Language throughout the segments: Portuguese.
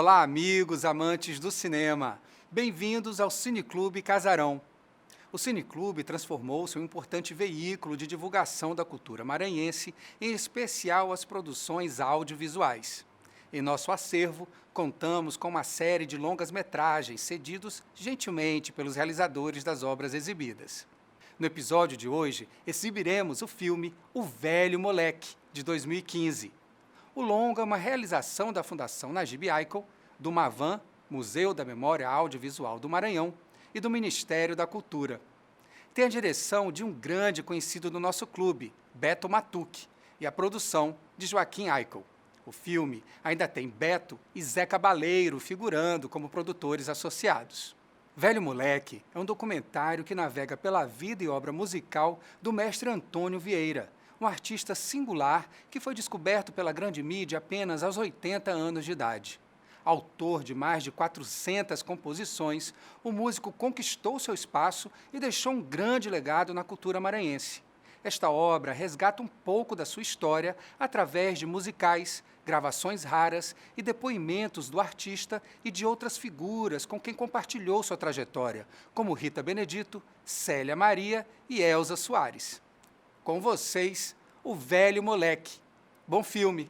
Olá, amigos amantes do cinema. Bem-vindos ao Cineclube Casarão. O Cineclube transformou-se em um importante veículo de divulgação da cultura maranhense, em especial as produções audiovisuais. Em nosso acervo, contamos com uma série de longas-metragens cedidos gentilmente pelos realizadores das obras exibidas. No episódio de hoje, exibiremos o filme O Velho Moleque, de 2015. O longa é uma realização da Fundação Najib Aikel, do MAVAN, Museu da Memória Audiovisual do Maranhão, e do Ministério da Cultura. Tem a direção de um grande conhecido do nosso clube, Beto Matuque, e a produção de Joaquim Aikel. O filme ainda tem Beto e Zé Cabaleiro figurando como produtores associados. Velho Moleque é um documentário que navega pela vida e obra musical do mestre Antônio Vieira, um artista singular que foi descoberto pela grande mídia apenas aos 80 anos de idade. Autor de mais de 400 composições, o músico conquistou seu espaço e deixou um grande legado na cultura maranhense. Esta obra resgata um pouco da sua história através de musicais, gravações raras e depoimentos do artista e de outras figuras com quem compartilhou sua trajetória, como Rita Benedito, Célia Maria e Elza Soares. Com vocês, O Velho Moleque. Bom filme!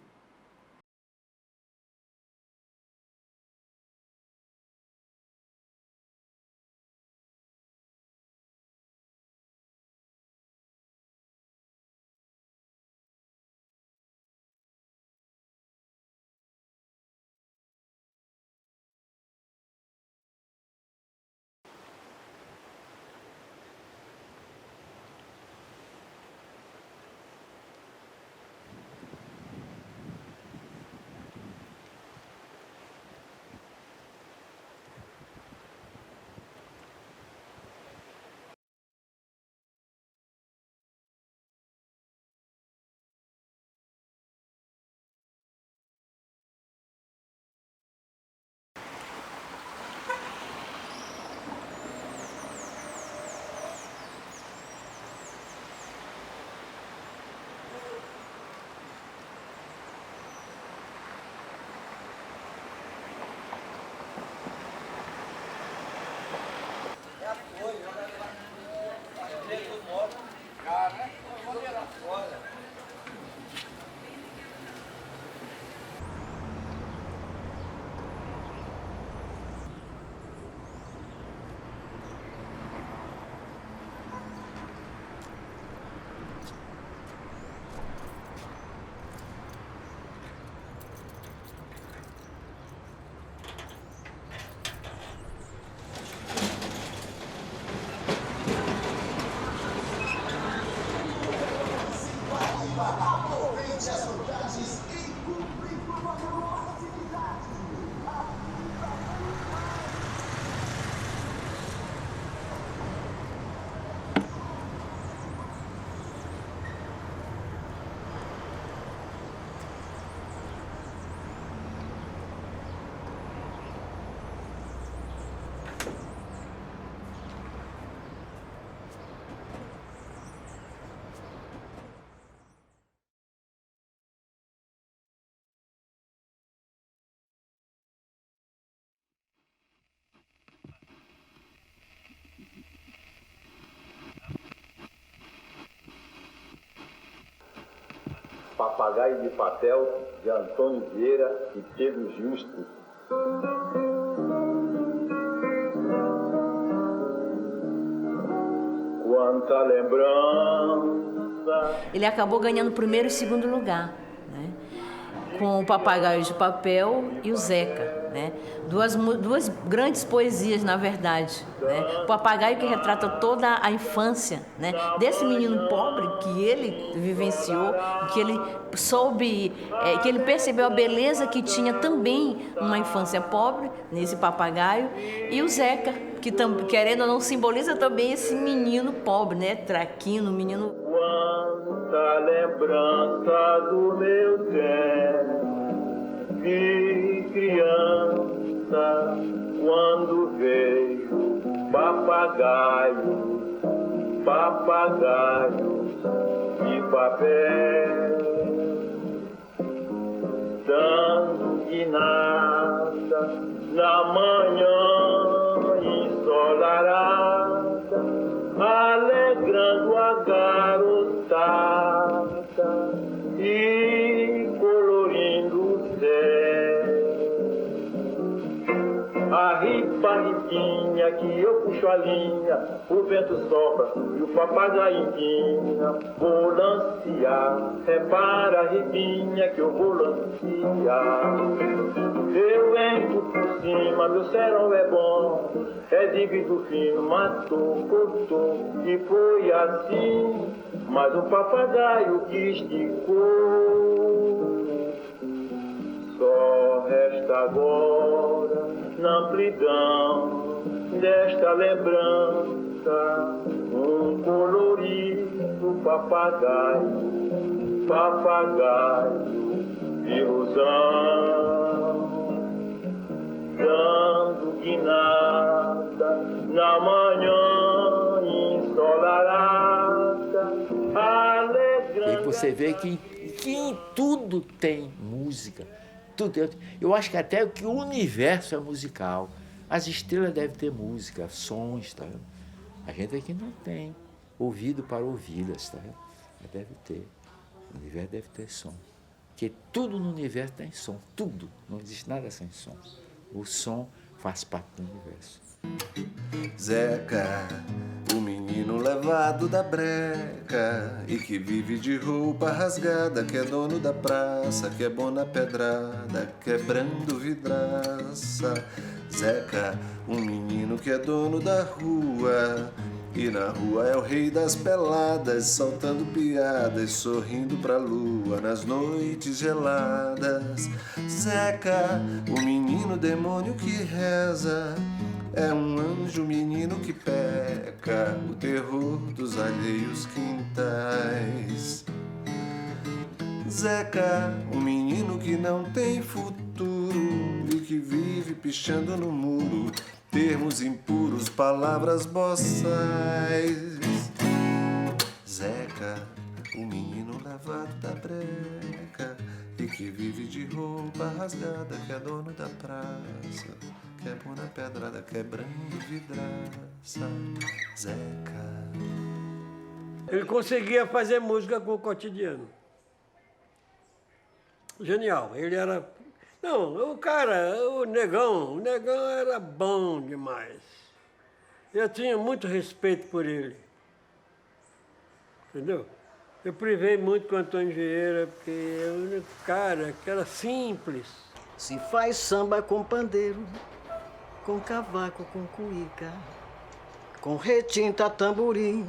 Papagaio de Papel, de Antônio Vieira e Pedro Justo. Quanta lembrança. Ele acabou ganhando o primeiro e segundo lugar, né? Com o Papagaio de Papel e o Zeca. Né? Duas grandes poesias, na verdade. Né? O Papagaio, que retrata toda a infância, né? Desse menino pobre que ele vivenciou, que ele soube, que ele percebeu a beleza que tinha também numa infância pobre, nesse papagaio, e o Zeca, que querendo ou não simboliza também esse menino pobre, né? Traquino, menino. Quanta lembrança do meu tempo de criança, quando veio papagaio de papel, dando guinada na manhã ensolarada, alegrando a garotada e colorindo o céu. A ripinha que eu puxo a linha, o vento sopra e o papagaio empina. Vou lancear, repara a ripinha que eu vou lancear. Eu entro por cima, meu serão é bom, é dívido fino, matou, cortou, e foi assim. Mas um papagaio que esticou. Só resta agora, na amplidão desta lembrança, um colorido papagaio, papagaio de ilusão, dando guinada na manhã ensolarada, alegrando. E você vê que em tudo tem música. Tudo. Eu acho que até que o universo é musical. As estrelas devem ter música, sons, tá? A gente aqui não tem ouvido para ouvi-las, tá? Deve ter. O universo deve ter som. Porque tudo no universo tem som, tudo. Não existe nada sem som. O som faz parte do universo. Zeca, o menino levado da breca e que vive de roupa rasgada, que é dono da praça, que é bom na pedrada, quebrando vidraça. Zeca, um menino que é dono da rua e na rua é o rei das peladas, soltando piadas, sorrindo pra lua nas noites geladas. Zeca, o menino demônio que reza, é um anjo menino que peca, o terror dos alheios quintais. Zeca, um menino que não tem futuro e que vive pichando no muro termos impuros, palavras boçais. Zeca, o menino lavado da breca e que vive de roupa rasgada, que é dono da praça, que é bom na pedrada, quebrando vidraça. Zeca. Ele conseguia fazer música com o cotidiano. Genial. Ele era... Não, o negão era bom demais. Eu tinha muito respeito por ele. Entendeu? Eu privei muito com o Antônio Vieira, porque é o único cara que era simples. Se faz samba com pandeiro, com cavaco, com cuíca, com retinta, tamborim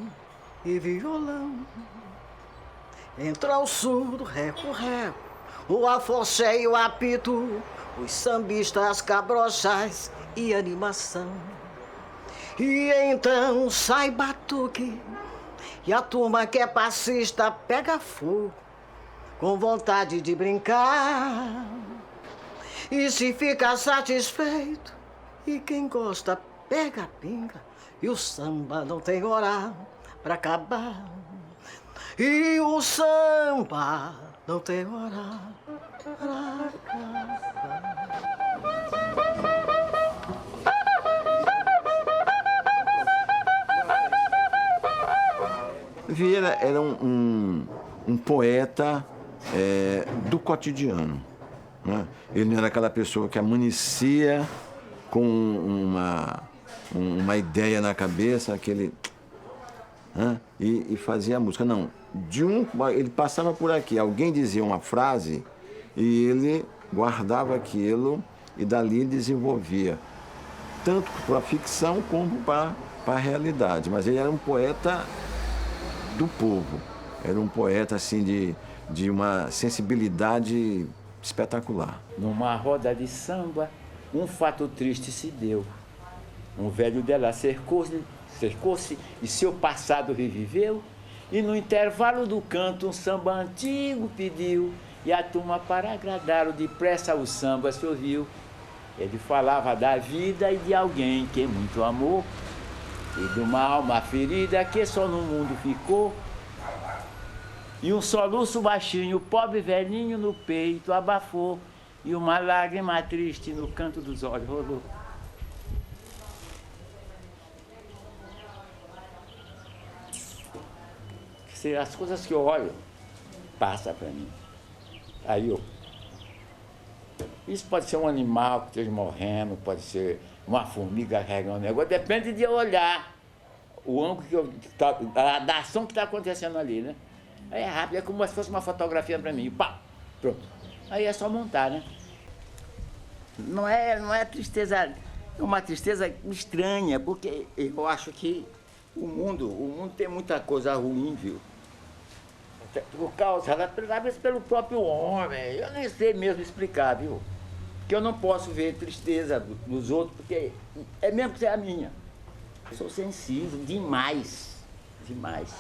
e violão. Entra o surdo, reco-reco, o afoxé e o apito, os sambistas cabrochais e animação. E então sai batuque, e a turma que é passista pega fogo, com vontade de brincar. E se fica satisfeito, e quem gosta pega a pinga, e o samba não tem hora pra acabar. E o samba não tem hora pra acabar. Vieira era um poeta do cotidiano, né? Ele não era aquela pessoa que amanhecia com uma ideia na cabeça, e fazia a música. Não, ele passava por aqui, alguém dizia uma frase e ele guardava aquilo e dali desenvolvia, tanto para a ficção como para a realidade. Mas ele era um poeta do povo, era um poeta assim de uma sensibilidade espetacular. Numa roda de samba, um fato triste se deu. Um velho dela cercou-se e seu passado reviveu. E no intervalo do canto um samba antigo pediu. E a turma, para agradá-lo, depressa o samba se ouviu. Ele falava da vida e de alguém que muito amou, e de uma alma ferida que só no mundo ficou. E um soluço baixinho, o pobre velhinho no peito abafou. e uma lágrima triste no canto dos olhos rolou. As coisas que eu olho, passa para mim. Aí eu... Isso pode ser um animal que esteja morrendo, pode ser uma formiga carregando um negócio, depende de eu olhar o ângulo da ação que está acontecendo ali, né? Aí é rápido, é como se fosse uma fotografia para mim. Pá, pronto. Aí é só montar, né? Não é tristeza, é uma tristeza estranha, porque eu acho que o mundo tem muita coisa ruim, viu? Por causa, talvez pelo próprio homem, eu nem sei mesmo explicar, viu? Porque eu não posso ver tristeza nos outros, porque é mesmo que é a minha. Eu sou sensível demais, demais.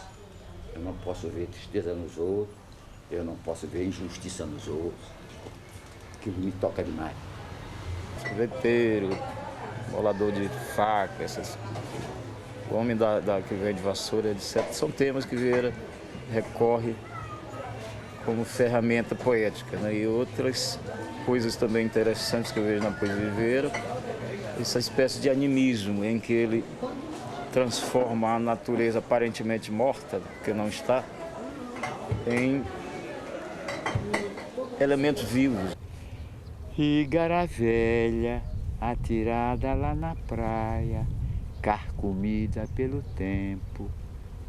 Eu não posso ver tristeza nos outros, eu não posso ver injustiça nos outros. Aquilo me toca demais. Escoveteiro, molador de faca, o homem que vem de vassoura, etc. São temas que Vieira recorre como ferramenta poética, né? E outras coisas também interessantes que eu vejo na poesia de Vieira, essa espécie de animismo em que ele transforma a natureza aparentemente morta, porque não está, em elementos vivos. Igara velha, atirada lá na praia, carcomida pelo tempo,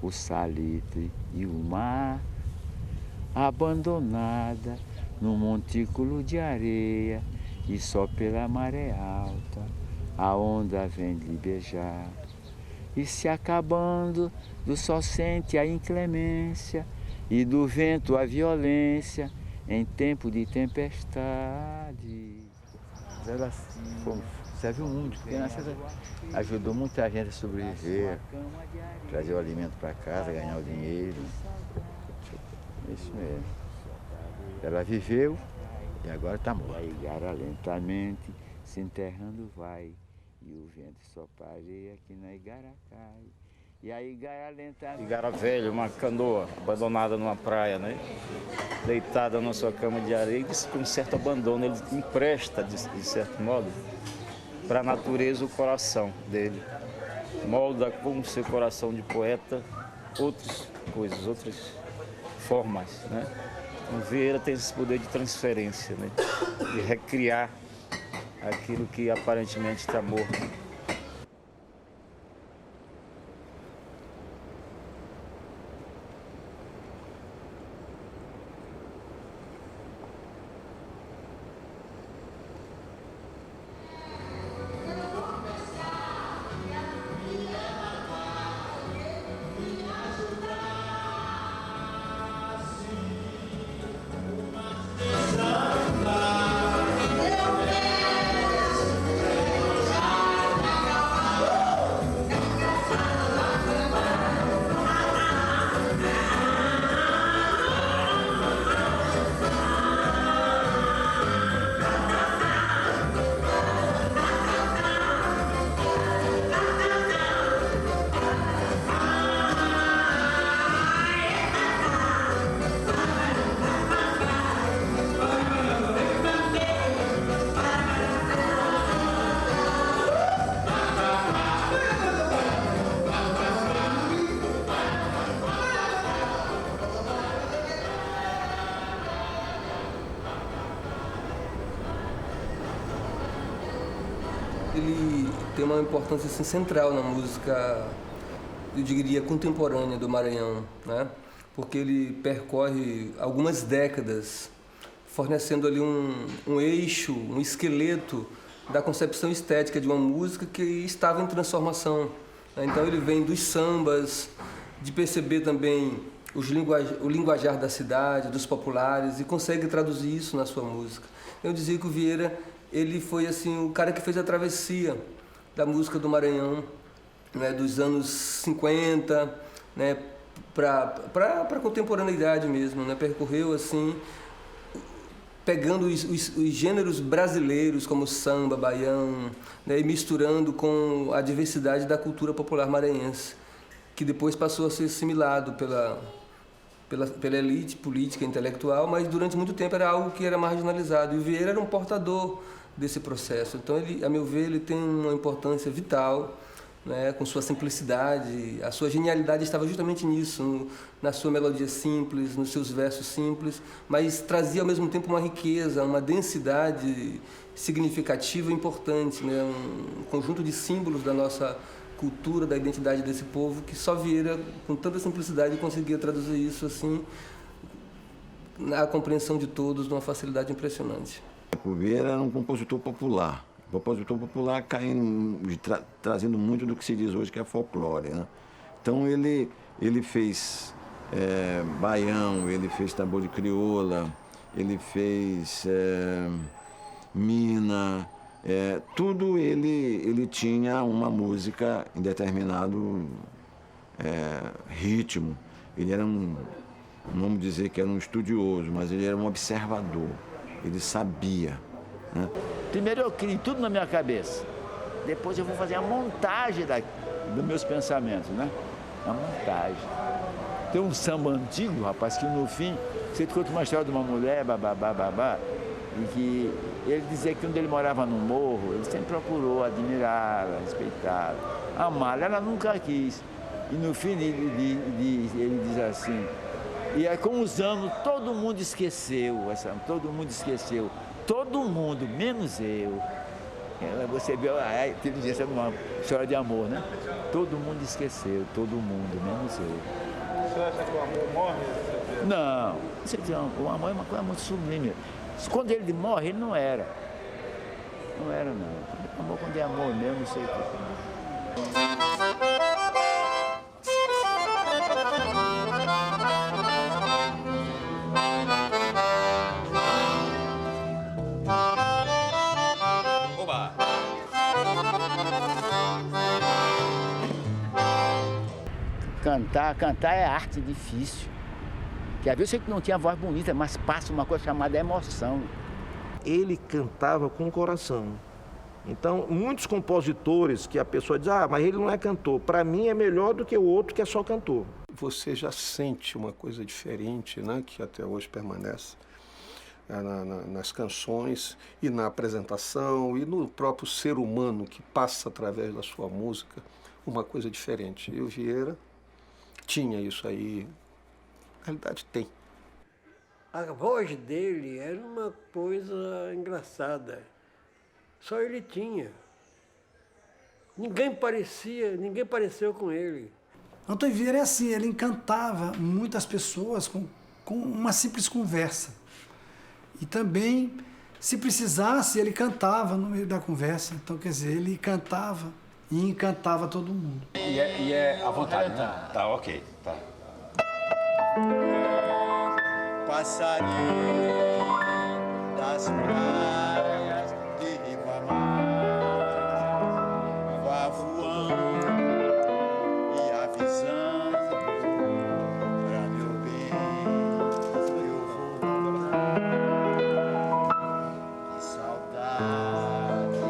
o salitre e o mar, abandonada num montículo de areia, e só pela maré alta a onda vem lhe beijar. E se acabando, do sol sente a inclemência, e do vento a violência, em tempo de tempestade. Ela serve muito, porque ajudou muita gente a sobreviver, trazer o alimento para casa, ganhar o dinheiro. Isso mesmo. Ela viveu e agora está morta. A igara lentamente se enterrando vai, e o vento sopra a areia que na igara cai. E a igara lentamente... Igara velha, uma canoa abandonada numa praia, né? Deitada na sua cama de areia, com um certo abandono, ele empresta, de certo modo, para a natureza o coração dele. Molda com o seu coração de poeta outras coisas, outras formas, né? Então, Vieira tem esse poder de transferência, né? De recriar aquilo que aparentemente está morto. Ele tem uma importância assim, central na música, eu diria, contemporânea do Maranhão, né? Porque ele percorre algumas décadas, fornecendo ali um eixo, um esqueleto da concepção estética de uma música que estava em transformação, né? Então ele vem dos sambas, de perceber também o linguajar da cidade, dos populares, e consegue traduzir isso na sua música. Eu dizia que o Vieira, ele foi assim o cara que fez a travessia da música do Maranhão, né, dos anos 50, né, para a contemporaneidade mesmo, né, percorreu assim, pegando os gêneros brasileiros como samba, baião, né, e misturando com a diversidade da cultura popular maranhense, que depois passou a ser assimilado pela elite política e intelectual, mas durante muito tempo era algo que era marginalizado. E o Vieira era um portador desse processo. Então, ele, a meu ver, ele tem uma importância vital, né, com sua simplicidade. A sua genialidade estava justamente nisso, na sua melodia simples, nos seus versos simples, mas trazia ao mesmo tempo uma riqueza, uma densidade significativa e importante, né, um conjunto de símbolos da nossa cultura, da identidade desse povo, que só Vieira, com tanta simplicidade, conseguia traduzir isso assim na compreensão de todos, de uma facilidade impressionante. O Vieira era um compositor popular. Compositor popular trazendo muito do que se diz hoje que é folclore, né? Então ele fez baião, ele fez tambor de crioula, ele fez mina, tudo ele tinha uma música em determinado ritmo. Ele era vamos dizer que era um estudioso, mas ele era um observador, ele sabia, né? Primeiro eu crio tudo na minha cabeça, depois eu vou fazer a montagem dos meus pensamentos, né? A montagem. Tem um samba antigo, rapaz, que no fim, você conta uma história de uma mulher, babá, e que ele dizia que quando ele morava no morro, ele sempre procurou admirá-la, respeitá-la, amá-la, ela nunca quis. E no fim ele diz assim, e aí com os anos todo mundo esqueceu, todo mundo, menos eu. Você viu a inteligência de uma história de amor, né? Todo mundo esqueceu, todo mundo, menos eu. Você acha que o amor morre? Não, o amor é uma coisa muito sublime. Quando ele morre, ele não era. Não era, não. O amor, quando é amor mesmo, não sei o que. Cantar é arte difícil. Que às vezes eu sei que não tinha voz bonita, mas passa uma coisa chamada emoção. Ele cantava com o coração. Então, muitos compositores que a pessoa diz, mas ele não é cantor. Para mim é melhor do que o outro que é só cantor. Você já sente uma coisa diferente, né, que até hoje permanece nas canções e na apresentação e no próprio ser humano que passa através da sua música, uma coisa diferente. E o Vieira tinha isso aí, na realidade tem. A voz dele era uma coisa engraçada. Só ele tinha. Ninguém pareceu com ele. Antônio Vieira é assim, ele encantava muitas pessoas com uma simples conversa. E também, se precisasse, ele cantava no meio da conversa. Então, quer dizer, ele cantava e encantava todo mundo. E é à vontade, né? Tá, ok. Tá. Passarinho das praias de Ribamar, vá voando e avisando pra meu bem, eu vou. Que saudade,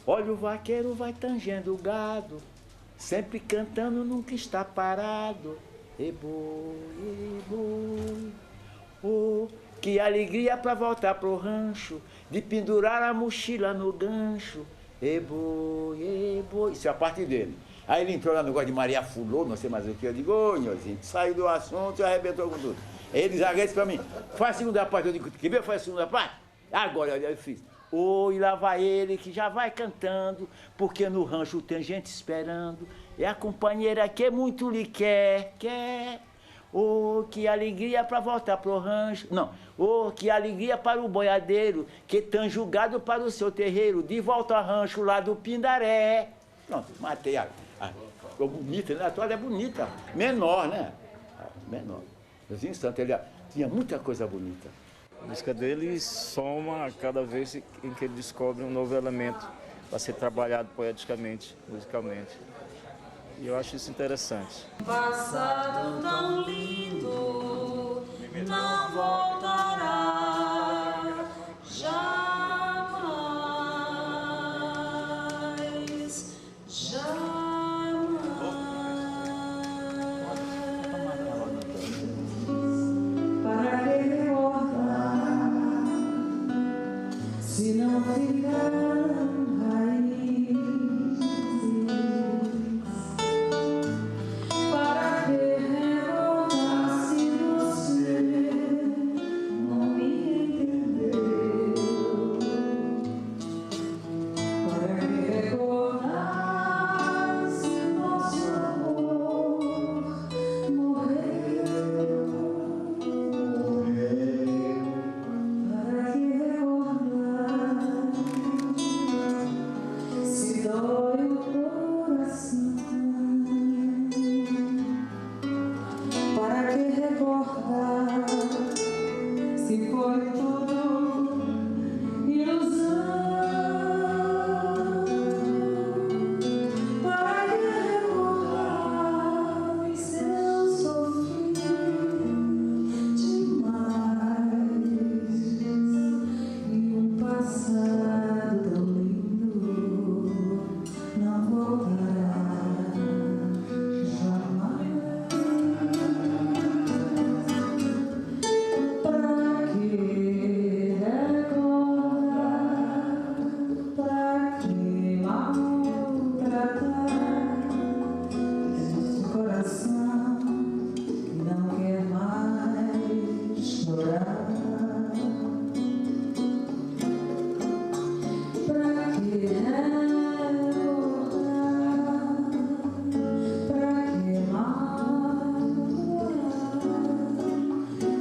olha o vaqueiro vai tangendo o gado, sempre cantando, nunca está parado. E boi, oh, que alegria pra voltar pro rancho, de pendurar a mochila no gancho. E boi, isso é a parte dele. Aí ele entrou lá no negócio de Maria Fulô, não sei mais o que, eu digo, ô, Nhorzinho, saiu do assunto e arrebentou com tudo. Ele zagueiro pra mim, faz a segunda parte, eu digo, que veio faz a segunda parte? Agora eu fiz. E lá vai ele que já vai cantando, porque no rancho tem gente esperando, e a companheira que muito lhe quer. Que alegria para voltar pro rancho. Não, que alegria para o boiadeiro, que tão julgado para o seu terreiro, de volta ao rancho lá do Pindaré. Pronto, matei ficou bonita, né? A toalha é bonita, menor, né? Menor. Nos instantes ele tinha muita coisa bonita. A música dele soma cada vez em que ele descobre um novo elemento para ser trabalhado poeticamente, musicalmente. E eu acho isso interessante. Passado tão lindo não voltará jamais, jamais. Para que recordar se não ficaram raízes? Para que recordar se você não me entendeu? Para que recordar se nosso amor morreu? Para que recordar se dói o coração? Para que recordar se foi tudo ilusão? Para que recordar se eu sofri demais e um passado tão lindo não voltará jamais. Pra que recordar, pra que maltratar esse coração que não quer mais chorar? Pra que recordar, pra que maltratar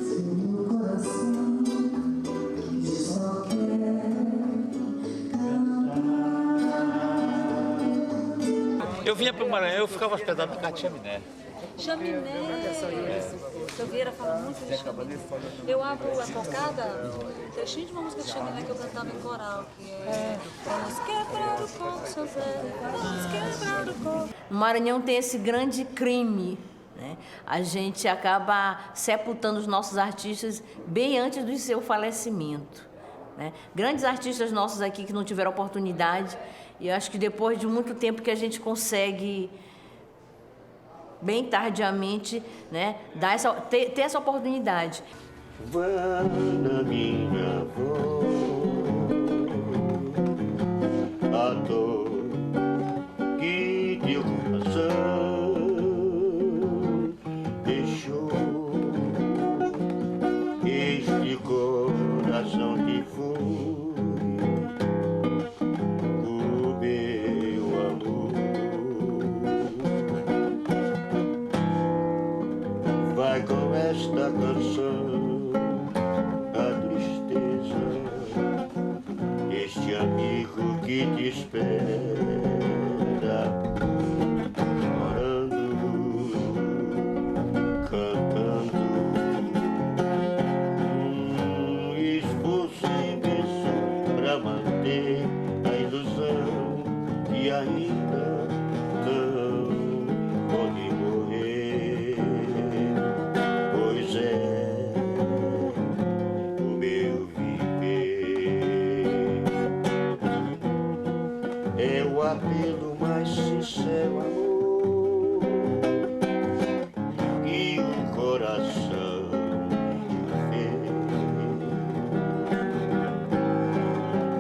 seu coração que só quer cantar? Eu vinha para o Maranhão, eu ficava hospedado na casa de Chaminé. Chaminé. Seu Vieira fala muito de Chaminé. Eu abro a cocada, trechinho de uma música de Chaminé que eu cantava em coral, que é Vamos quebrar o coco, seu Zé, vamos quebrar o coco. O Maranhão tem esse grande crime, né? A gente acaba sepultando os nossos artistas bem antes do seu falecimento, né? Grandes artistas nossos aqui que não tiveram oportunidade, e eu acho que depois de muito tempo que a gente consegue, bem tardiamente, né, ter essa oportunidade. Vá na minha voz, a dor que teu coração deixou, este coração que foi o meu amor. Vai com esta canção a tristeza deste amigo que te espera, chorando, cantando, esforço imenso pra manter a ilusão que ainda não pode morrer. Pois é, o meu viver é o apelo mais sincero, amor, que o coração fez.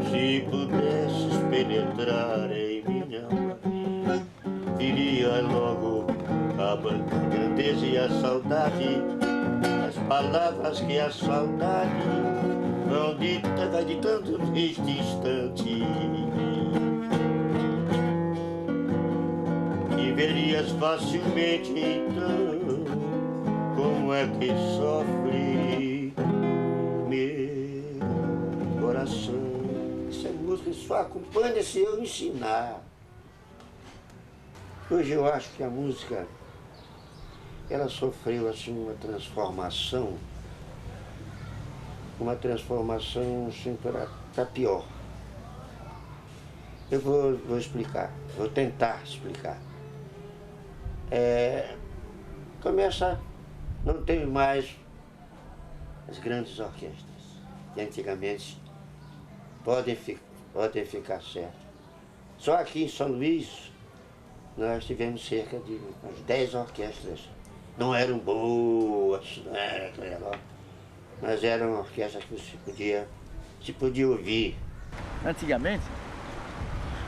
Se pudesses penetrar em minha alma, diria logo a grandeza e a saudade, as palavras que a saudade vão ditando neste instante. E verias facilmente então como é que sofre meu coração. Essa música só acompanha se eu ensinar. Hoje eu acho que a música, ela sofreu assim uma transformação uma transformação assim, para pior. Eu vou explicar, vou tentar explicar. Começa, não tem mais as grandes orquestras, que antigamente podem ficar certo. Só aqui em São Luís, nós tivemos cerca de umas 10 orquestras. Não eram boas, não era aquele negócio, mas eram orquestras que se podia ouvir. Antigamente,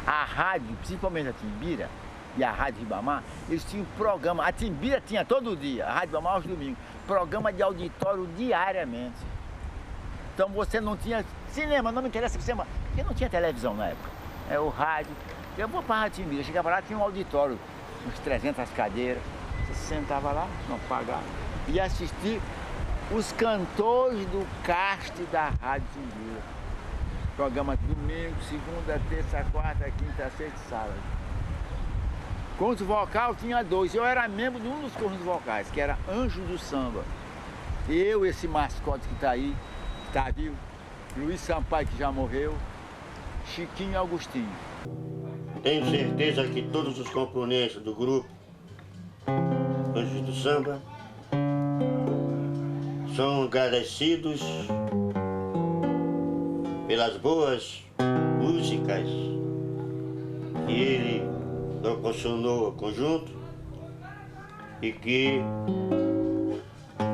a rádio, principalmente a Timbira e a Rádio Ribamar, eles tinham programa. A Timbira tinha todo dia, a Rádio Ribamar aos domingos, programa de auditório diariamente. Então você não tinha cinema, não me interessa que cinema, porque não tinha televisão na época. É o rádio. Eu vou para a Rádio Timbira, chegava lá, tinha um auditório, uns 300 cadeiras. Você sentava lá, não pagava, e assistia os cantores do cast da Rádio Timbira. Programa domingo, segunda, terça, quarta, quinta, sexta e sábado. Conjunto vocal tinha 2. Eu era membro de um dos conjuntos vocais, que era Anjo do Samba. Eu, esse mascote que está aí, que está vivo, Luiz Sampaio, que já morreu, Chiquinho e Augustinho. Tenho certeza que todos os componentes do grupo Anjos do Samba são agradecidos pelas boas músicas que ele proporcionou ao conjunto e que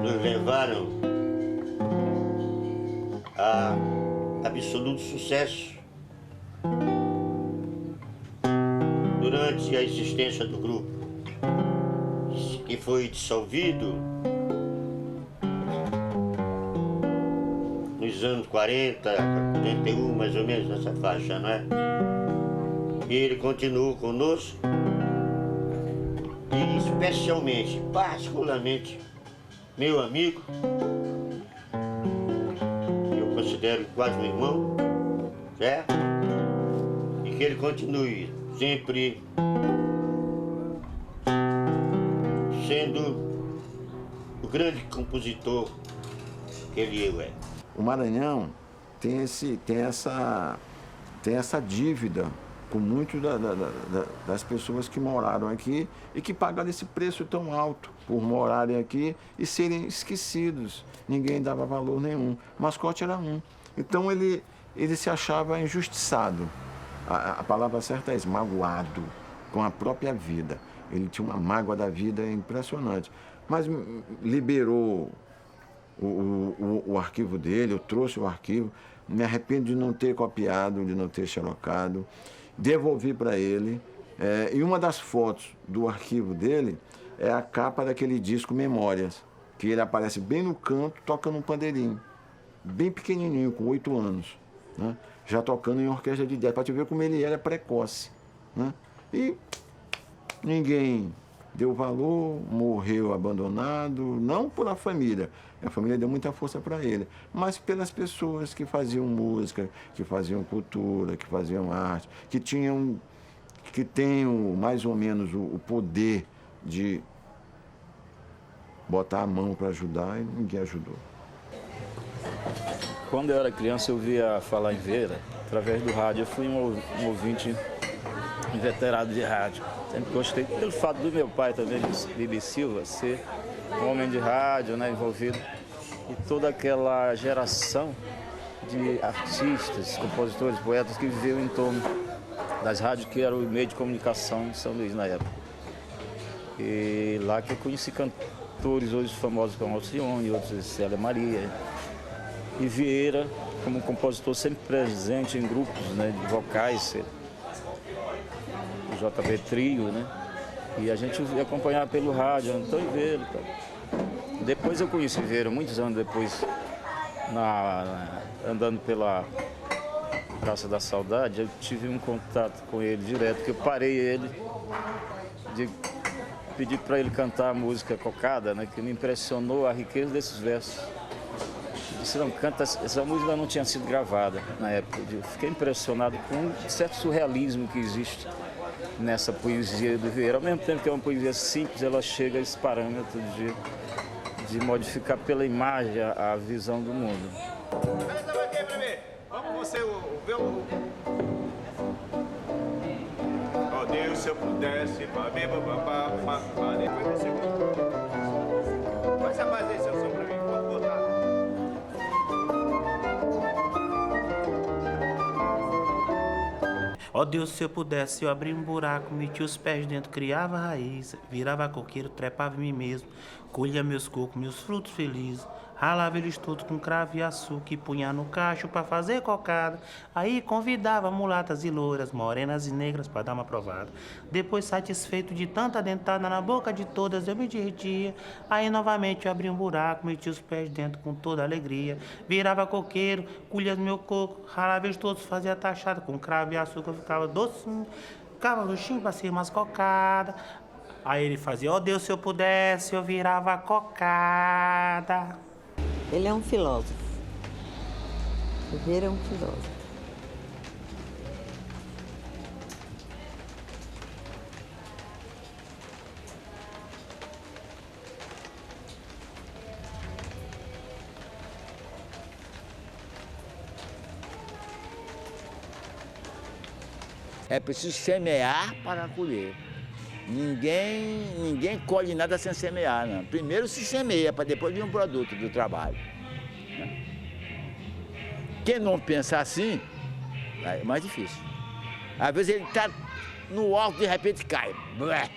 nos levaram a absoluto sucesso durante a existência do grupo, que foi dissolvido nos anos 40, 41, mais ou menos, nessa faixa, não é? E ele continuou conosco e especialmente, particularmente, meu amigo, que eu considero quase um irmão, certo? E que ele continue sempre sendo o grande compositor que ele é. O Maranhão tem essa dívida com muitas das pessoas que moraram aqui e que pagaram esse preço tão alto por morarem aqui e serem esquecidos. Ninguém dava valor nenhum. O mascote era um. Então ele se achava injustiçado. A palavra certa é isso, magoado com a própria vida. Ele tinha uma mágoa da vida impressionante. Mas liberou o arquivo dele, eu trouxe o arquivo, me arrependo de não ter copiado, de não ter xerocado, devolvi para ele. E uma das fotos do arquivo dele é a capa daquele disco Memórias, que ele aparece bem no canto, tocando um pandeirinho, bem pequenininho, com 8 anos, né? Já tocando em orquestra de jazz, para te ver como ele era precoce, né? E ninguém deu valor, morreu abandonado, não por a família deu muita força para ele, mas pelas pessoas que faziam música, que faziam cultura, que faziam arte, que tenham mais ou menos o poder de botar a mão para ajudar, e ninguém ajudou. Quando eu era criança, eu via falar em Veira, através do rádio. Eu fui um ouvinte inveterado de rádio. Sempre gostei, pelo fato do meu pai também, Bibi Silva, ser um homem de rádio, né, envolvido. E toda aquela geração de artistas, compositores, poetas que viveu em torno das rádios, que era o meio de comunicação em São Luís na época. E lá que eu conheci cantores hoje famosos como Alcione, outros Célia Maria. E Vieira, como compositor sempre presente em grupos, né, de vocais, o JB Trio, né? E a gente acompanhava pelo rádio, Antônio Vieira. Depois eu conheci Vieira, muitos anos depois, andando pela Praça da Saudade, eu tive um contato com ele direto, que eu parei ele de pedir para ele cantar a música Cocada, né, que me impressionou a riqueza desses versos. Eu disse, não, canta, essa música não tinha sido gravada na época. Eu fiquei impressionado com um certo surrealismo que existe nessa poesia do Vieira. Ao mesmo tempo que é uma poesia simples, ela chega a esse parâmetro de modificar pela imagem a visão do mundo. Pega essa banquinha aí pra mim. Vamos você ver o... Oh Deus, se eu pudesse, faz essa base aí, seu som pra mim, vamos botar. Ó Deus, se eu pudesse, eu abria um buraco, metia os pés dentro, criava raiz, virava coqueiro, trepava em mim mesmo, colhia meus cocos, meus frutos felizes, ralava eles todos com cravo e açúcar e punha no cacho pra fazer cocada. Aí convidava mulatas e louras, morenas e negras pra dar uma provada. Depois, satisfeito de tanta dentada na boca de todas, eu me derretia. Aí novamente eu abria um buraco, metia os pés dentro com toda alegria, virava coqueiro, colhia meu coco, ralava eles todos, fazia taxada com cravo e açúcar, ficava docinho, ficava luxinho pra ser umas cocadas. Aí ele fazia, ó Deus, se eu pudesse, eu virava cocada. Ele é um filósofo. Viveira é um filósofo. É preciso semear para colher. Ninguém colhe nada sem semear, não. Primeiro se semeia, para depois vir um produto do trabalho. Quem não pensa assim, é mais difícil. Às vezes ele está no alto, de repente cai. Blé.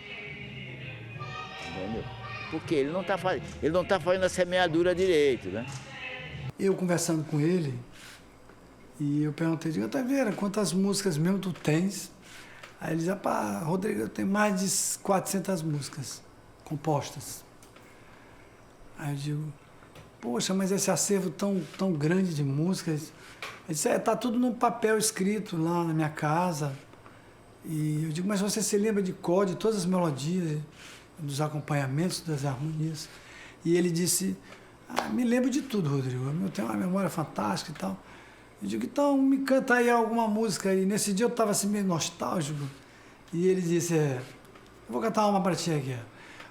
Entendeu? Porque ele não está fazendo a semeadura direito, né? Eu conversando com ele, e eu perguntei, digo, Taveira, quantas músicas mesmo tu tens? Aí ele dizia, pá, Rodrigo, eu tenho mais de 400 músicas compostas. Aí eu digo, poxa, mas esse acervo tão grande de músicas... Ele disse, tá tudo no papel escrito lá na minha casa. E eu digo, mas você se lembra de cor, de todas as melodias, dos acompanhamentos, das harmonias? E ele disse, me lembro de tudo, Rodrigo, eu tenho uma memória fantástica e tal. Eu digo, então me canta aí alguma música. E nesse dia eu estava assim meio nostálgico. E ele disse, eu vou cantar uma para ti aqui.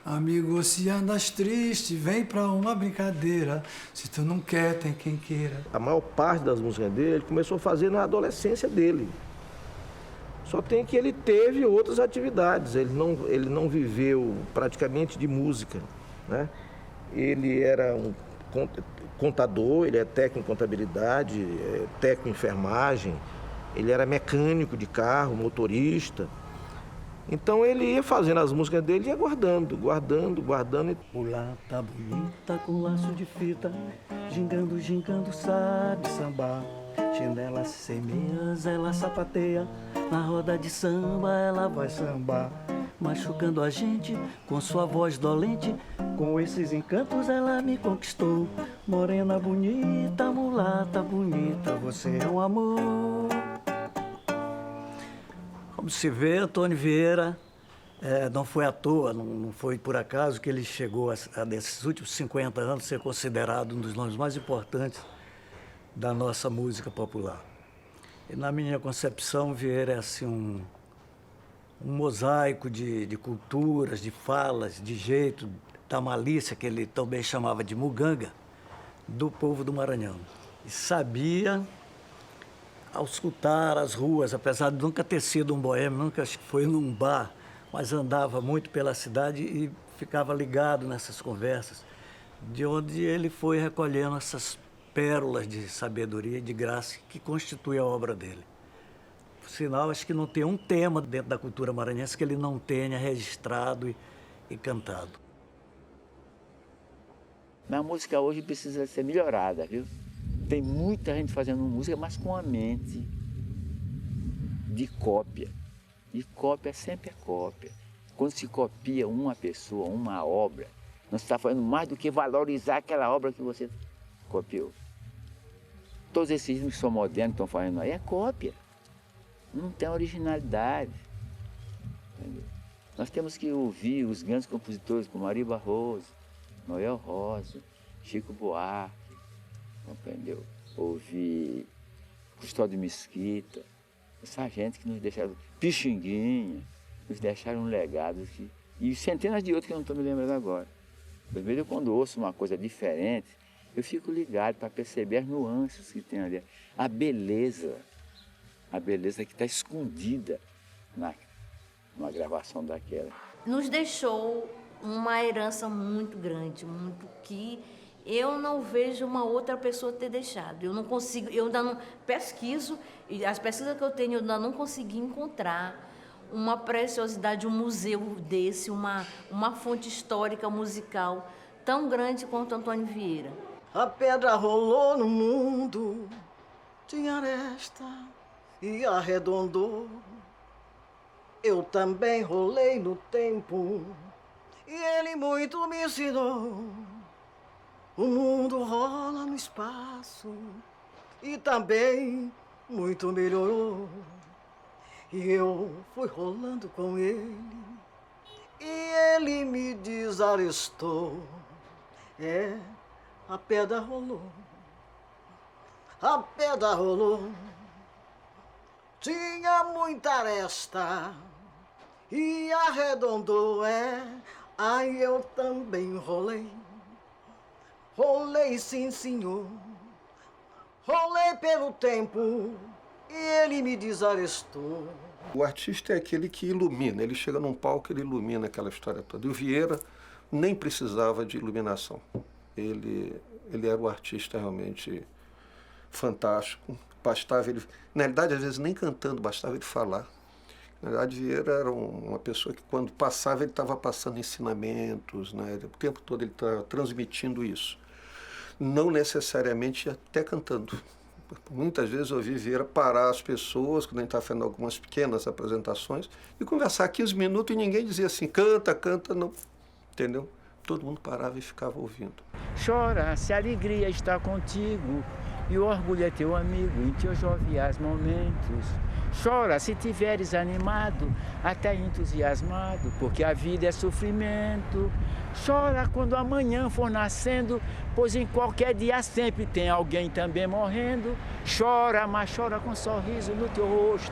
Amigo, se andas triste, vem pra uma brincadeira. Se tu não quer, tem quem queira. A maior parte das músicas dele, ele começou a fazer na adolescência dele. Só tem que ele teve outras atividades. Ele não viveu praticamente de música, né? Ele era um contador, ele é técnico em contabilidade, técnico em enfermagem, ele era mecânico de carro, motorista. Então ele ia fazendo as músicas dele e ia guardando. Mulata bonita com laço de fita, gingando, sabe sambar. Chinelas sem meias, ela sapateia, na roda de samba ela vai sambar. Machucando a gente com sua voz dolente, com esses encantos ela me conquistou. Morena bonita, mulata bonita, você é um amor. Como se vê, Antônio Vieira não foi à toa, não foi por acaso que ele chegou a nesses últimos 50 anos, ser considerado um dos nomes mais importantes da nossa música popular. E na minha concepção, Vieira é assim um mosaico de culturas, de falas, de jeito, da malícia, que ele também chamava de muganga, do povo do Maranhão. E sabia, ao escutar as ruas, apesar de nunca ter sido um boêmio, nunca foi num bar, mas andava muito pela cidade e ficava ligado nessas conversas, de onde ele foi recolhendo essas pérolas de sabedoria e de graça que constitui a obra dele. Por sinal, acho que não tem um tema dentro da cultura maranhense que ele não tenha registrado e cantado. A música hoje precisa ser melhorada, viu? Tem muita gente fazendo música, mas com a mente de cópia. E cópia sempre é cópia. Quando se copia uma pessoa, uma obra, não se está fazendo mais do que valorizar aquela obra que você copiou. Todos esses ritmos que são modernos, que estão fazendo aí, é cópia. Não tem originalidade. Entendeu? Nós temos que ouvir os grandes compositores como Ari Barroso, Noel Rosa, Chico Buarque, entendeu? Ouvir Custódio Mesquita, essa gente que nos deixaram, Pixinguinha, nos deixaram um legado que, e centenas de outros que eu não estou me lembrando agora. Às vezes, quando ouço uma coisa diferente, Eu fico ligado para perceber as nuances que tem ali, a beleza que está escondida numa gravação daquela. Nos deixou uma herança muito grande, muito que eu não vejo uma outra pessoa ter deixado. Eu não consigo, eu ainda não pesquiso, e as pesquisas que eu tenho eu ainda não consegui encontrar uma preciosidade, um museu desse, uma fonte histórica musical tão grande quanto Antônio Vieira. A pedra rolou no mundo, tinha aresta e arredondou. Eu também rolei no tempo e ele muito me ensinou. O mundo rola no espaço e também muito melhorou. E eu fui rolando com ele e ele me desarestou. É, a pedra rolou, a pedra rolou. Tinha muita aresta e arredondou, aí eu também rolei. Rolei sim, senhor, rolei pelo tempo e ele me desarestou. O artista é aquele que ilumina, ele chega num palco, ele ilumina aquela história toda. E o Vieira nem precisava de iluminação. Ele era um artista realmente fantástico. Bastava ele, na realidade, às vezes nem cantando, bastava ele falar. Na verdade, Vieira era uma pessoa que, quando passava, ele estava passando ensinamentos, né? O tempo todo ele estava transmitindo isso. Não necessariamente até cantando. Muitas vezes eu ouvi Vieira parar as pessoas, quando a gente estava fazendo algumas pequenas apresentações, e conversar 15 minutos e ninguém dizia assim, canta, canta, não. Entendeu? Todo mundo parava e ficava ouvindo. Chora se a alegria está contigo e o orgulho é teu amigo em teus joviais momentos. Chora se tiveres animado, até entusiasmado, porque a vida é sofrimento. Chora quando amanhã for nascendo, pois em qualquer dia sempre tem alguém também morrendo. Chora, mas chora com sorriso no teu rosto,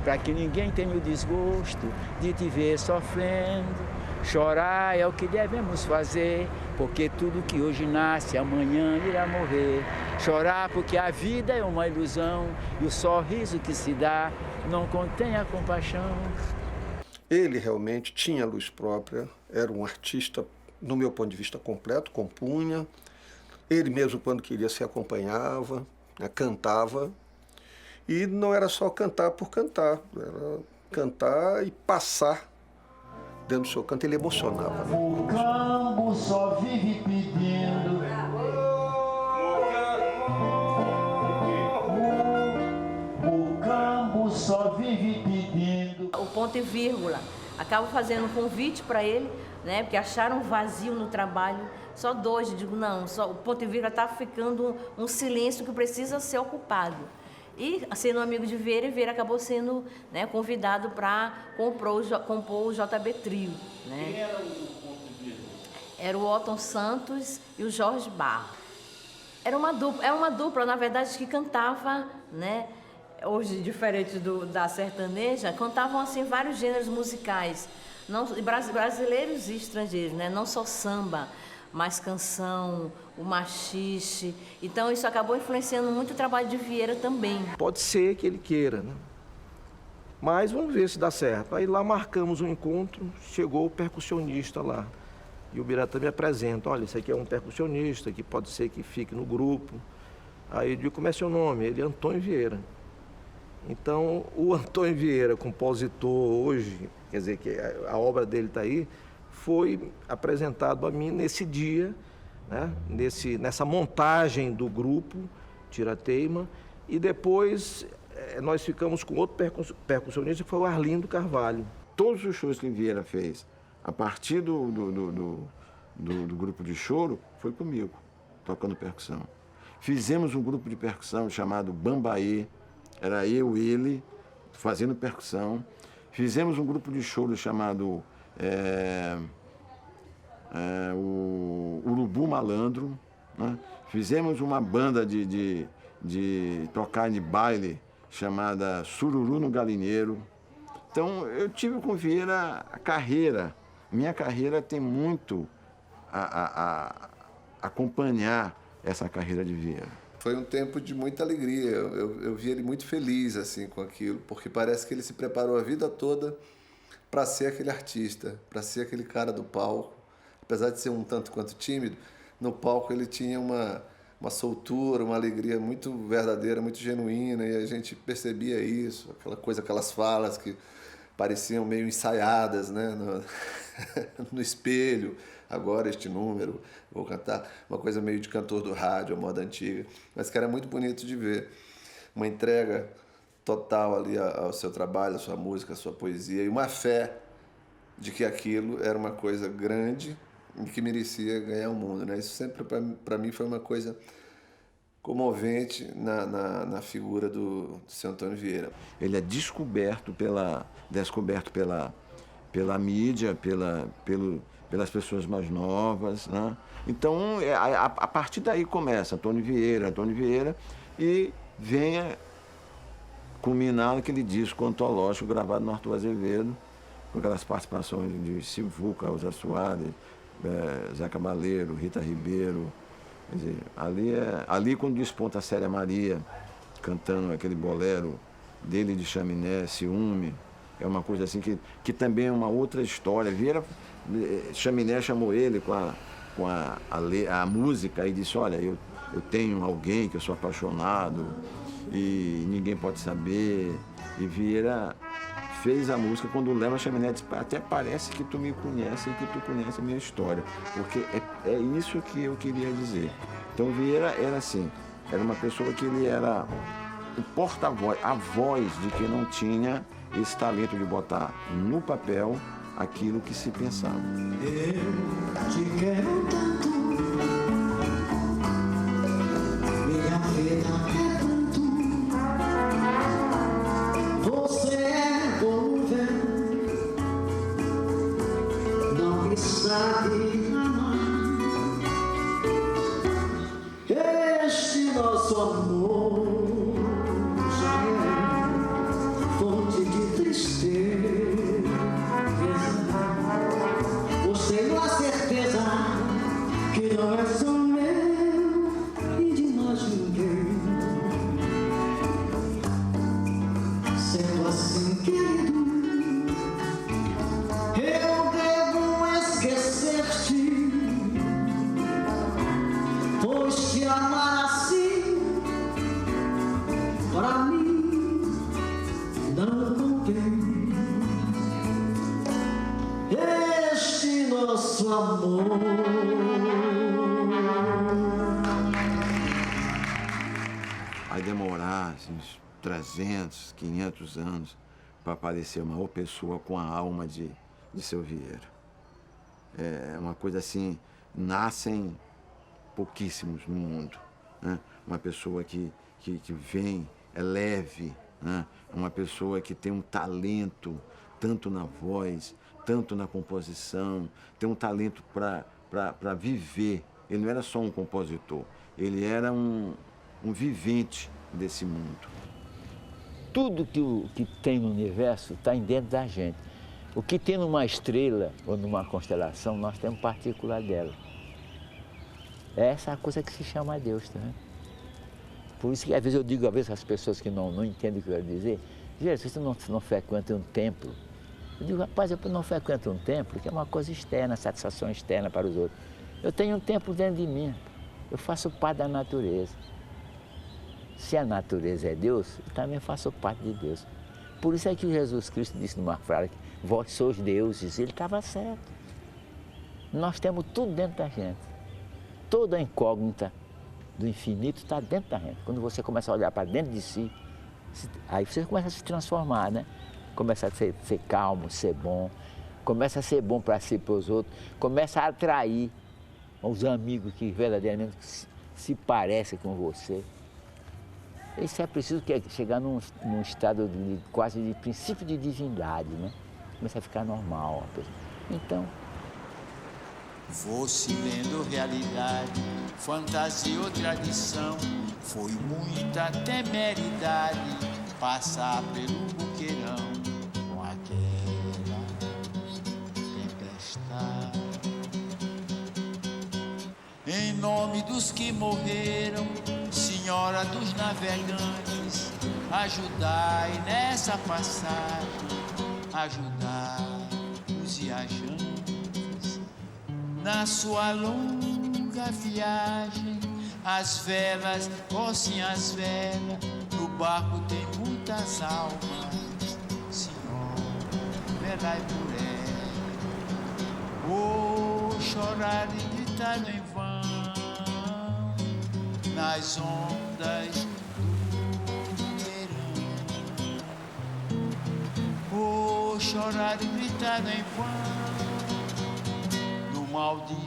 para que ninguém tenha o desgosto de te ver sofrendo. Chorar é o que devemos fazer, porque tudo que hoje nasce, amanhã irá morrer. Chorar porque a vida é uma ilusão e o sorriso que se dá não contém a compaixão. Ele realmente tinha luz própria, era um artista, no meu ponto de vista, completo, compunha. Ele mesmo, quando queria, se acompanhava, né, cantava. E não era só cantar por cantar, era cantar e passar dentro do seu canto, ele emocionava. O campo só vive pedindo. O campo só vive pedindo. O ponto e vírgula. Acabo fazendo um convite para ele, né? Porque acharam vazio no trabalho. Só dois, eu digo, não, só, o ponto e vírgula está ficando um silêncio que precisa ser ocupado. E, sendo amigo de Vieira, Vieira acabou sendo, né, convidado para compor o JB Trio. Né? Quem era o ponto de vírgula? Era o Otton Santos e o Jorge Barro. Era uma dupla, na verdade, que cantava, né, hoje, diferente da sertaneja, cantavam assim, vários gêneros musicais, não, brasileiros e estrangeiros, né? Não só samba, mas canção, o machixe. Então isso acabou influenciando muito o trabalho de Vieira também. Pode ser que ele queira, né? Mas vamos ver se dá certo. Aí lá marcamos um encontro, chegou o percussionista lá. E o Biratã me apresenta, olha, esse aqui é um percussionista, que pode ser que fique no grupo. Aí eu digo, como é seu nome? Ele é Antônio Vieira. Então, o Antônio Vieira, compositor hoje, quer dizer, que a obra dele está aí, foi apresentado a mim nesse dia, né? Nessa montagem do grupo Tirateima, e depois nós ficamos com outro percussionista, que foi o Arlindo Carvalho. Todos os shows que Vieira fez, a partir do grupo de choro, foi comigo, tocando percussão. Fizemos um grupo de percussão chamado Bambaê, era eu e ele, fazendo percussão. Fizemos um grupo de choro chamado o Urubu Malandro, né? Fizemos uma banda de tocar de baile chamada Sururu no Galinheiro. Então, eu tive com Vieira a carreira. Minha carreira tem muito a acompanhar essa carreira de Vieira. Foi um tempo de muita alegria, eu vi ele muito feliz assim com aquilo, porque parece que ele se preparou a vida toda para ser aquele artista, para ser aquele cara do palco. Apesar de ser um tanto quanto tímido, no palco ele tinha uma soltura, uma alegria muito verdadeira, muito genuína, e a gente percebia isso, aquelas falas que pareciam meio ensaiadas, né, no espelho. Agora este número, vou cantar uma coisa meio de cantor do rádio, a moda antiga, mas que era muito bonito de ver. Uma entrega total ali ao seu trabalho, à sua música, à sua poesia, e uma fé de que aquilo era uma coisa grande e que merecia ganhar o mundo, né? Isso sempre, para mim, foi uma coisa comovente na figura do seu Antônio Vieira. Ele é descoberto pela mídia, pelas pessoas mais novas, né? Então, a partir daí começa Antônio Vieira, e venha culminar naquele disco antológico gravado no Arthur Azevedo, com aquelas participações de Sivuca, Elza Soares, Zé Cabaleiro, Rita Ribeiro. Quer dizer, ali quando desponta a Célia Maria, cantando aquele bolero dele de Chaminé, Ciúme, é uma coisa assim que também é uma outra história. Vieira, Chaminé chamou ele com a música e disse, olha, eu tenho alguém que eu sou apaixonado e ninguém pode saber. E Vieira fez a música quando leva a Chaminé, disse, até parece que tu me conhece e que tu conhece a minha história, porque é isso que eu queria dizer. Então Vieira era assim, era uma pessoa que ele era o porta-voz, a voz de quem não tinha esse talento de botar no papel aquilo que se pensava. Eu te quero tanto, minha vida é tanto, você é como o vento, não me sabe amar. Este nosso amor já é fonte de tristeza. Tenho a certeza que não é só meu e de mais ninguém. Sendo assim, querido, eu devo esquecer-te, pois te amar assim, pra mim, não convém. Nosso amor. Vai demorar uns 300, 500 anos para aparecer uma outra pessoa com a alma de seu Vieira. É uma coisa assim, nascem pouquíssimos no mundo, né? Uma pessoa que vem, é leve, né? Uma pessoa que tem um talento, tanto na voz, tanto na composição, tem um talento para viver. Ele não era só um compositor, ele era um vivente desse mundo. Tudo que tem no universo está dentro da gente. O que tem numa estrela ou numa constelação, nós temos partícula dela. É essa coisa que se chama Deus, tá vendo? Por isso que às vezes eu digo, às pessoas que não entendem o que eu quero dizer, se você não frequenta um templo, eu digo, rapaz, eu não frequento um templo, que é uma coisa externa, satisfação externa para os outros. Eu tenho um templo dentro de mim, eu faço parte da natureza. Se a natureza é Deus, eu também faço parte de Deus. Por isso é que Jesus Cristo disse numa frase, vós sois deuses, ele estava certo. Nós temos tudo dentro da gente. Toda a incógnita do infinito está dentro da gente. Quando você começa a olhar para dentro de si, aí você começa a se transformar, né? Começa a ser calmo, ser bom, começa a ser bom para si e para os outros, começa a atrair os amigos que verdadeiramente se parecem com você. Isso é preciso chegar num estado quase de princípio de divindade, né? Começa a ficar normal. Então, Fosse lendo realidade, fantasia ou tradição, foi muita temeridade passar pelo buqueirão com aquela tempestade. Em nome dos que morreram, Senhora dos navegantes, ajudai nessa passagem, ajudai os viajantes na sua longa viagem. As velas, cossem as velas, no barco tem muitas almas, Senhor, velai por ela. Oh, chorar e gritar em vão nas ondas do verão. Oh, chorar e gritar em vão no maldito.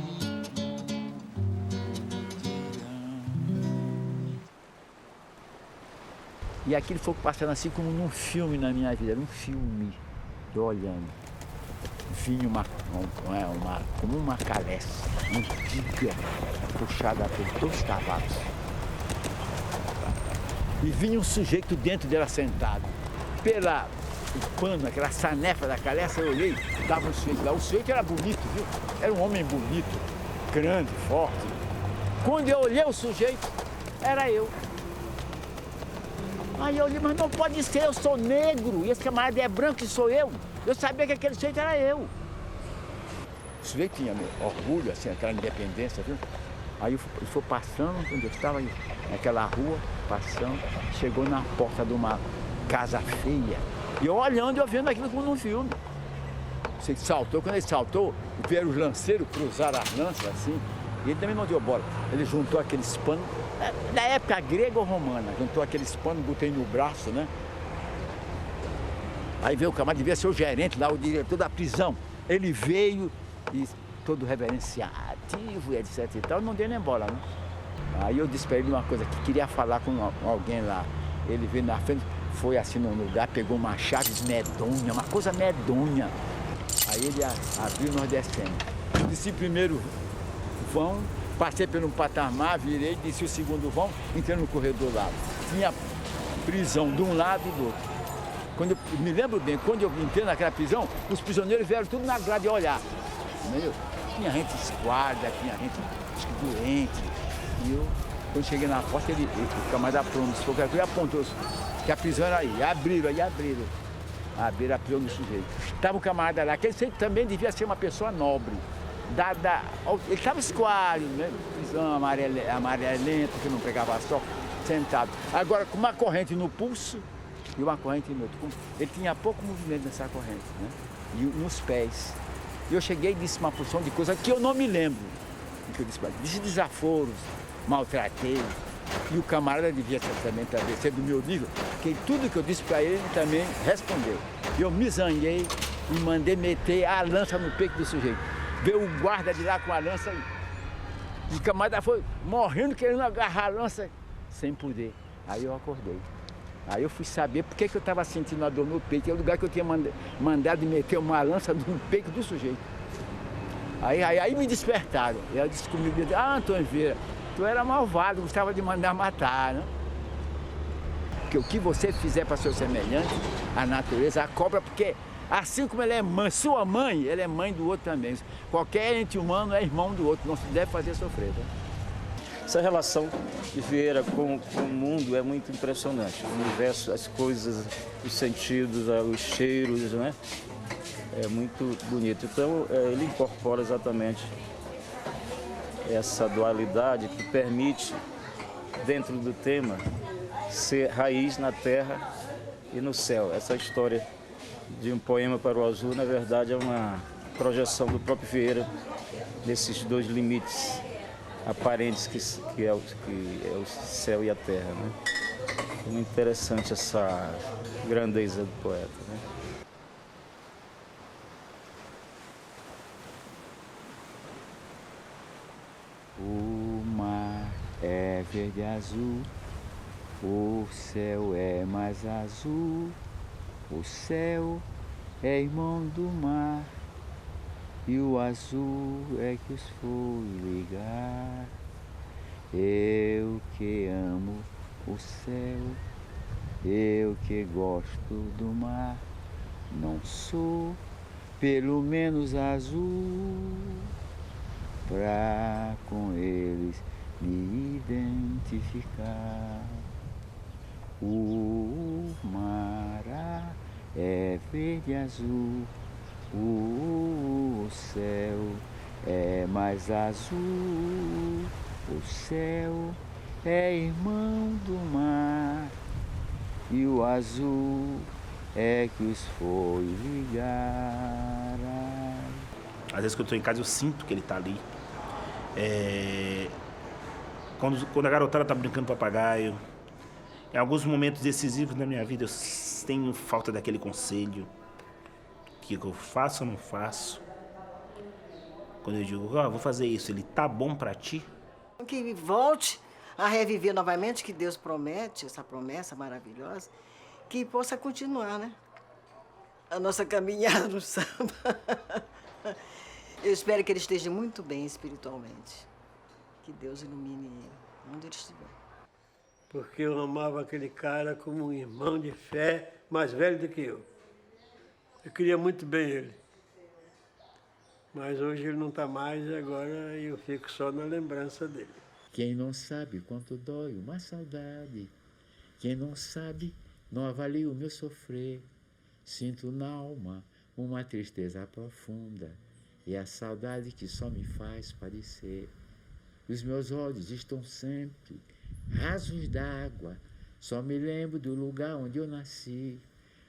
E aquilo foi passando assim como num filme na minha vida, era um filme, eu olhando. Vinha como uma caressa, antiga, puxada por 2 cavalos. E vinha um sujeito dentro dela sentado. Pela o pano, aquela sanefa da caressa, eu olhei, estava um sujeito lá. O sujeito era bonito, viu? Era um homem bonito, grande, forte. Quando eu olhei o sujeito, era eu. Aí eu olhei, mas não pode ser, eu sou negro, e esse camarada é branco e sou eu. Eu sabia que aquele sujeito era eu. O sujeito tinha orgulho, assim, aquela independência, viu? Aí ele foi passando, onde eu estava, naquela rua, passando, chegou na porta de uma casa feia. E eu olhando e eu vendo aquilo como num filme. Você saltou, quando ele saltou, vieram os lanceiros, cruzaram as lanças assim, e ele também não deu bola. Ele juntou aqueles panos, da época grega ou romana, juntou aqueles panos, botei no braço, né? Aí veio o camarada, devia ser o gerente lá, o diretor da prisão. Ele veio e todo reverenciativo, etc e tal, não deu nem bola, né? Aí eu disse para ele uma coisa, que queria falar com alguém lá. Ele veio na frente, foi assim num lugar, pegou uma chave medonha, uma coisa medonha. Aí ele abriu, nós descemos. Eu disse primeiro vão, passei pelo patamar, virei, desci o segundo vão, entrei no corredor lá. Tinha prisão de um lado e do outro. Quando eu me lembro bem, quando eu entrei naquela prisão, os prisioneiros vieram tudo na grade olhar. Entendeu? Tinha gente esquadra, tinha gente doente. E eu, quando cheguei na porta, o camarada pronto, ele apontou que a prisão era aí. Abriram a prisão do sujeito. Estava o camarada lá, que ele também devia ser uma pessoa nobre. Ele estava esquário, né? Prisão amarelenta, que não pegava sol, sentado. Agora, com uma corrente no pulso e uma corrente no outro. Ele tinha pouco movimento nessa corrente, né? E nos pés. E eu cheguei e disse uma porção de coisas que eu não me lembro. Que eu disse desaforos, maltratei. E o camarada devia também ser do meu nível, porque tudo que eu disse para ele, ele também respondeu. Eu me zanguei e mandei meter a lança no peito do sujeito. Veio o guarda de lá com a lança e o camarada foi morrendo, querendo agarrar a lança, sem poder. Aí eu acordei. Aí eu fui saber por que eu estava sentindo a dor no peito, que é o lugar que eu tinha mandado meter uma lança no peito do sujeito. Aí me despertaram. E ela disse comigo, Antônio Vieira, tu era malvado, gostava de mandar matar, né? Porque o que você fizer para seu semelhante, a natureza, a cobra, porque assim como ela é mãe, sua mãe, ela é mãe do outro também. Qualquer ente humano é irmão do outro, não se deve fazer sofrer. Né? Essa relação de Vieira com o mundo é muito impressionante. O universo, as coisas, os sentidos, os cheiros, né? É muito bonito. Então, ele incorpora exatamente essa dualidade que permite, dentro do tema, ser raiz na terra e no céu. Essa história de um poema para o azul, na verdade, é uma projeção do próprio Vieira desses dois limites aparentes que é o céu e a terra. Né? É muito interessante essa grandeza do poeta. Né? O mar é verde azul, o céu é mais azul, o céu é irmão do mar, e o azul é que os foi ligar. Eu que amo o céu, eu que gosto do mar, não sou pelo menos azul, pra com eles me identificar. O mar é verde e azul, o céu é mais azul, o céu é irmão do mar e o azul é que os foi ligar. Às vezes que eu estou em casa eu sinto que ele está ali. Quando a garotada está brincando papagaio, em alguns momentos decisivos da minha vida eu tenho falta daquele conselho. O que eu faço ou não faço? Quando eu digo, vou fazer isso, ele tá bom para ti? Que volte a reviver novamente, que Deus promete, essa promessa maravilhosa, que possa continuar, né? A nossa caminhada no samba. Eu espero que ele esteja muito bem espiritualmente. Que Deus ilumine ele, onde ele estiver. Porque eu amava aquele cara como um irmão de fé, mais velho do que eu. Eu queria muito bem ele. Mas hoje ele não está mais e agora eu fico só na lembrança dele. Quem não sabe quanto dói uma saudade, quem não sabe não avalia o meu sofrer. Sinto na alma uma tristeza profunda e a saudade que só me faz padecer. Os meus olhos estão sempre rasos d'água, só me lembro do lugar onde eu nasci.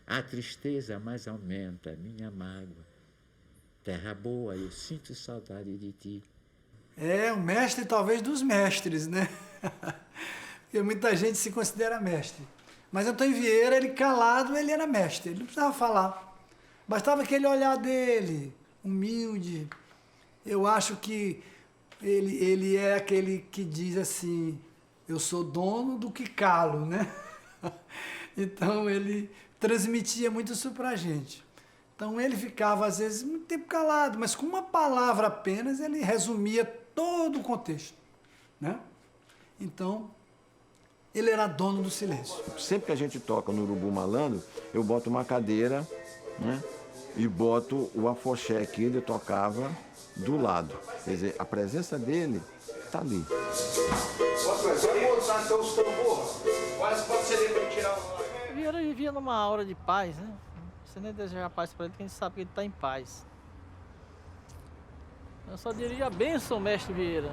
A tristeza mais aumenta minha mágoa. Terra boa, eu sinto saudade de ti. É o mestre talvez dos mestres, né? Porque muita gente se considera mestre. Mas Antônio Vieira, ele calado, ele era mestre, ele não precisava falar. Bastava aquele olhar dele, humilde. Eu acho que ele é aquele que diz assim, eu sou dono do que calo, né? Então ele transmitia muito isso pra gente. Então ele ficava, às vezes, muito tempo calado, mas com uma palavra apenas ele resumia todo o contexto, né? Então, ele era dono do silêncio. Sempre que a gente toca no Urubu Malandro, eu boto uma cadeira, né? E boto o afoxé que ele tocava do lado. Quer dizer, a presença dele está ali. Vai botar então os tambores. Quase pode ser para tirar o... Vieira vivia numa aura de paz, né? Você nem deseja paz para ele, que a gente sabe que ele está em paz. Eu só diria a bênção, mestre Vieira.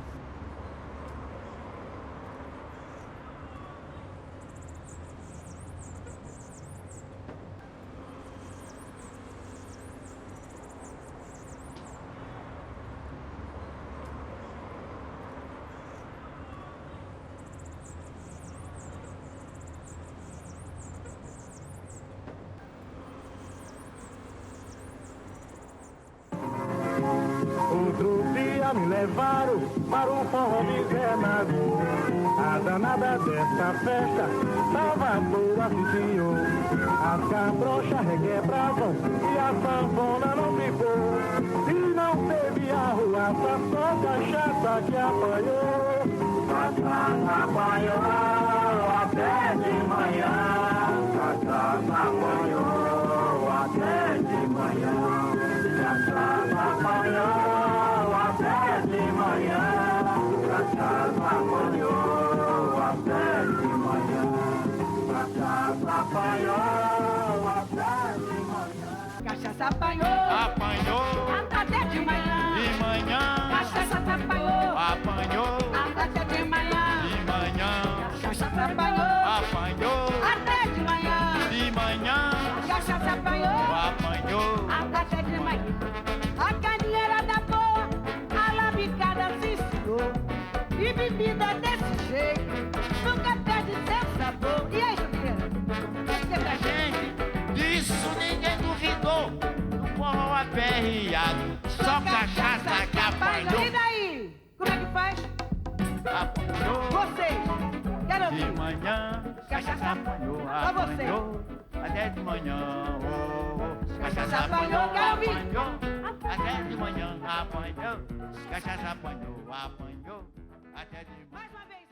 Outro dia me levaram para um forró de Zé Nadu. A danada dessa festa, Salvador assistiu. As cabrochas requebravam e a sanfona não ficou. E não teve arruaça, só cachaça que apanhou. Cachaça apanhou até de manhã. Cachaça apanhou até de manhã. Cachaça apanhou até de manhã. Cachaça apanhou até de manhã. Cachaça apanhou até de manhã. Cachaça apanhou até de manhã. De manhã, Cachaça apanhou até de manhã. de manhã, Cachaça apanhou até de manhã. de manhã, Cachaça apanhou até de manhã. A carninha era da boa, a labicada se ensinou. E bebida desse jeito nunca perde seu sabor. E aí, Juliana, quer dizer pra gente? disso ninguém duvidou. No forró aperreado, só cachaça que apanhou. E daí? Como é que faz? Apanhou Vocês, quero de ouvir. manhã, Cachaça apanhou, Só você. apanhou até de manhã. Oh, oh. Cachaça apanhou, quero ouvir. apanhou até de manhã, apanhou. Cachaça apanhou, apanhou até de manhã. Mais uma vez.